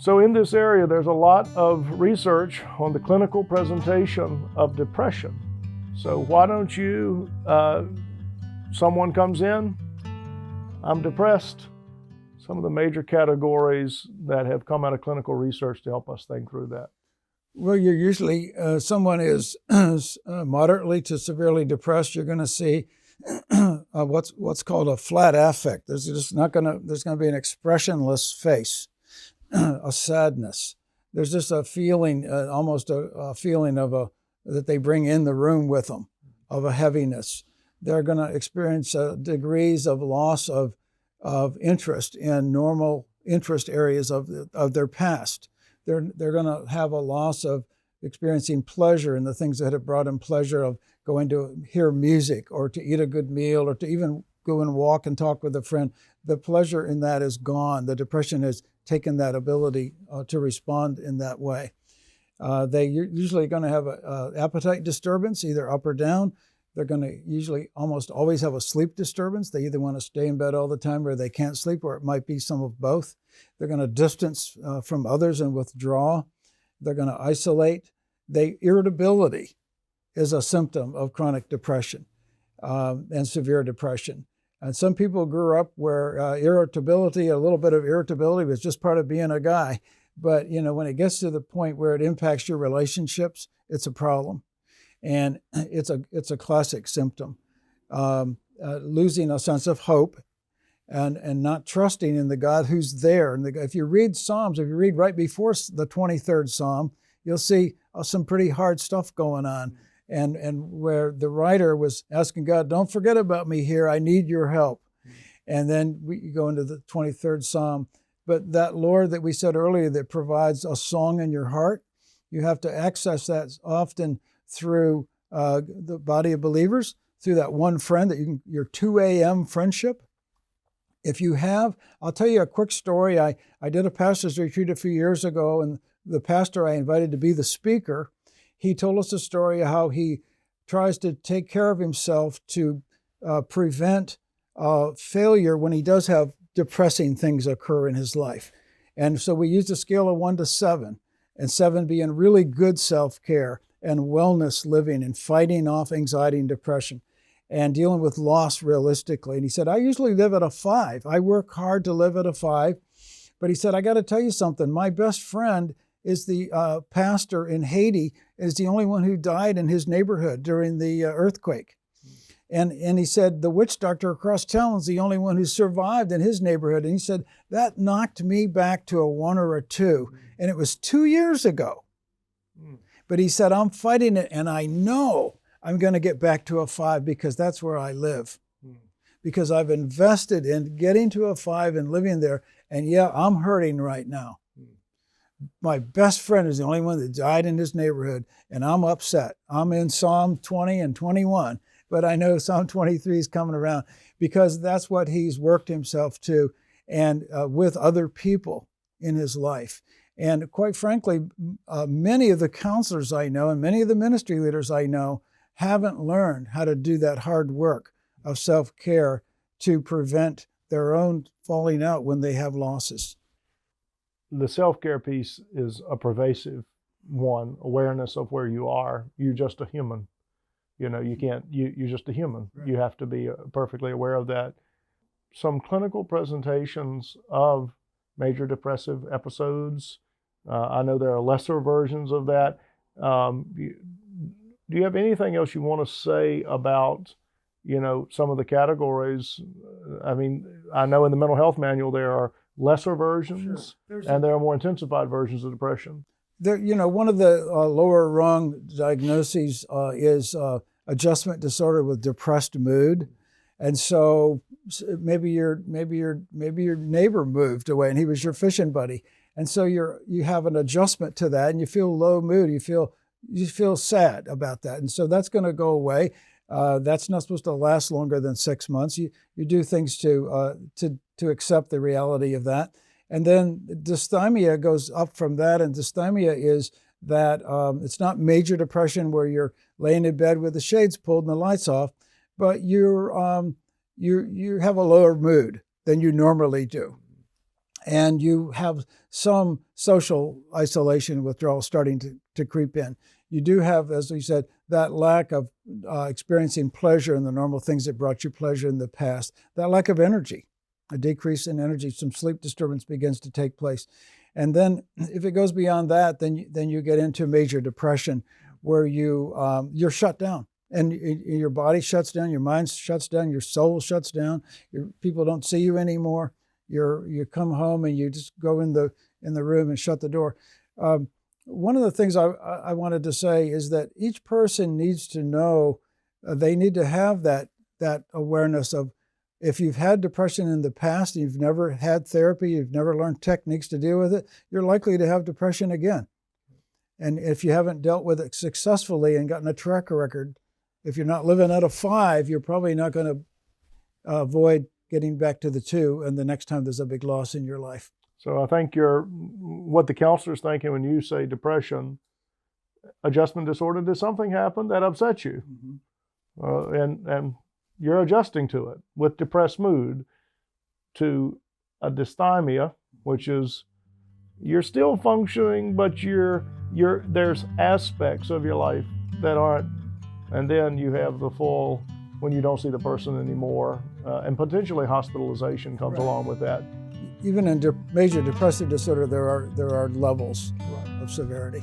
So in this area, there's a lot of research on the clinical presentation of depression. So why don't you, someone comes in, I'm depressed. Some of the major categories that have come out of clinical research to help us think through that. Well, you're usually, someone is moderately to severely depressed, you're going to see what's called a flat affect. There's going to be an expressionless face, a sadness. There's just a feeling, almost a feeling of that they bring in the room with them, of a heaviness. They're going to experience degrees of loss of interest in normal interest areas of their past. They're going to have a loss of experiencing pleasure in the things that have brought them pleasure, of going to hear music or to eat a good meal or to even go and walk and talk with a friend. The pleasure in that is gone. The depression has taken that ability to respond in that way. They're usually going to have an appetite disturbance, either up or down. They're going to usually almost always have a sleep disturbance. They either want to stay in bed all the time or they can't sleep, or it might be some of both. They're going to distance from others and withdraw. They're going to isolate. Irritability is a symptom of chronic depression and severe depression. And some people grew up where irritability, a little bit of irritability was just part of being a guy. But when it gets to the point where it impacts your relationships, it's a problem. And it's a classic symptom. Losing a sense of hope and not trusting in the God who's there. And if you read Psalms, if you read right before the 23rd Psalm, you'll see some pretty hard stuff going on. And where the writer was asking God, don't forget about me here, I need your help. And then we go into the 23rd Psalm. But that Lord that we said earlier that provides a song in your heart, you have to access that often through the body of believers, through that one friend, your 2 a.m. friendship. If you have, I'll tell you a quick story. I did a pastor's retreat a few years ago, and the pastor I invited to be the speaker, he told us a story of how he tries to take care of himself to prevent failure when he does have depressing things occur in his life. And so we used a scale of 1 to 7, and 7 being really good self-care and wellness living and fighting off anxiety and depression and dealing with loss realistically. And he said, I usually live at a 5. I work hard to live at a 5. But he said, I got to tell you something. My best friend is the pastor in Haiti, is the only one who died in his neighborhood during the earthquake. And he said, the witch doctor across town is the only one who survived in his neighborhood. And he said, that knocked me back to a 1 or a 2. And it was 2 years ago. But he said, I'm fighting it, and I know I'm going to get back to a 5 because that's where I live. Because I've invested in getting to a 5 and living there. And yeah, I'm hurting right now. My best friend is the only one that died in his neighborhood, and I'm upset. I'm in Psalm 20 and 21, but I know Psalm 23 is coming around because that's what he's worked himself to, and with other people in his life. And quite frankly, many of the counselors I know and many of the ministry leaders I know haven't learned how to do that hard work of self-care to prevent their own falling out when they have losses. The self-care piece is a pervasive one, awareness of where you are. You're just a human. You're just a human. Right. You have to be perfectly aware of that. Some clinical presentations of major depressive episodes. I know there are lesser versions of that. Do you have anything else you want to say about, some of the categories? I mean, I know in the mental health manual there are lesser versions, sure. And there are more intensified versions of depression. One of the lower rung diagnoses is adjustment disorder with depressed mood. And so maybe your neighbor moved away and he was your fishing buddy. And so you have an adjustment to that and you feel low mood, you feel sad about that. And so that's going to go away. That's not supposed to last longer than 6 months. You do things to accept the reality of that. And then dysthymia goes up from that. And dysthymia is that it's not major depression where you're laying in bed with the shades pulled and the lights off, but you have a lower mood than you normally do. and you have some social isolation withdrawal starting to creep in. You do have, as we said, that lack of experiencing pleasure in the normal things that brought you pleasure in the past, that lack of energy, a decrease in energy, some sleep disturbance begins to take place. And then if it goes beyond that, then you get into major depression where you're shut down. And your body shuts down, your mind shuts down, your soul shuts down. People don't see you anymore. You come home and you just go in the room and shut the door. One of the things I wanted to say is that each person needs to know they need to have that awareness of, if you've had depression in the past and you've never had therapy, you've never learned techniques to deal with it, you're likely to have depression again. And if you haven't dealt with it successfully and gotten a track record, if you're not living at a 5, you're probably not going to avoid getting back to the 2 and the next time there's a big loss in your life. So I think what the counselor's thinking when you say depression, adjustment disorder, did something happen that upset you? Mm-hmm. And you're adjusting to it with depressed mood, to a dysthymia, which is you're still functioning, but there's aspects of your life that aren't. And then you have the full, when you don't see the person anymore, and potentially hospitalization comes along with that. Even in major depressive disorder, there are levels of severity.